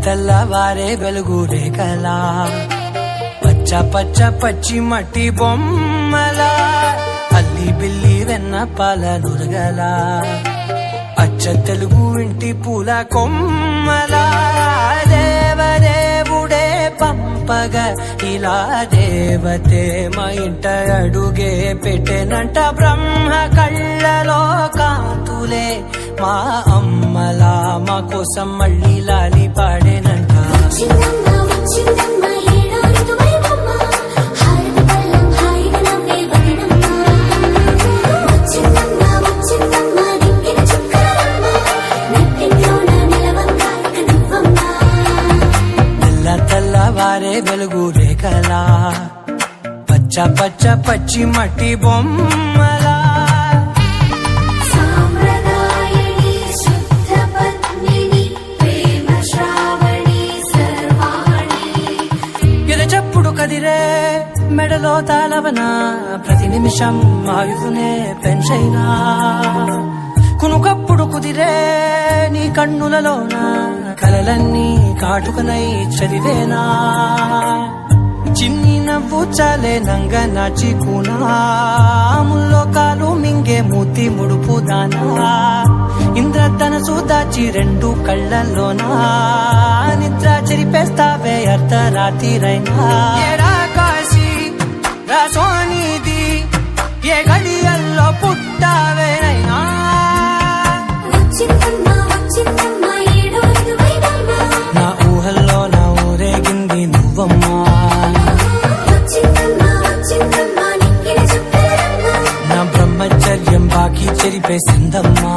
తెల్లవారే వెలుగు రేఖలా పచ్చ పచ్చ పచ్చి మట్టి బొమ్మలా అల్లి బిల్లి వెన్న పాల నురగలా అచ్చ తెలుగు ఇంటి పూల కొమ్మలా దేవదేవుడే పంపగ ఇలా దేవతే మా ఇంట అడుగే పెట్టెనంట బ్రహ్మ కళ్ళలో కాంతులే మా అమ్మలా మా కోసం మళ్ళీ లాలి పాడేనంట తెల్లవారే వెలుగు రేఖలా పచ్చ పచ్చ పచ్చి మట్టి బొమ్మలా ఎదచప్పుడు కదిరే మెడలో తాళవన ప్రతి నిమిషం ఆయుధునే పెంచైనా కునుకప్పుడు కుదిరే నీ కన్నులలోన కలలన్నీ కాటుకనై చదివేనా చిన్ని నవ్వు చాలే నంగ నాచి కూనాముల్లో కాలు మింగే మూతి ముడుపు దానా ఇంద్రధనసు దాచి రెండు కళ్ళల్లోనా నిద్ర చెరిపేస్తావే అర్ధరాత్రిరైనా ఏరా కాశీ రాసోనిది ఏ గడియల్లో పుట్టావేనైనా నా ఊహల్లో నా ఊరేగింది నువ్వమ్మా నా బ్రహ్మచర్యం బాకీ చెరిపేసిందమ్మా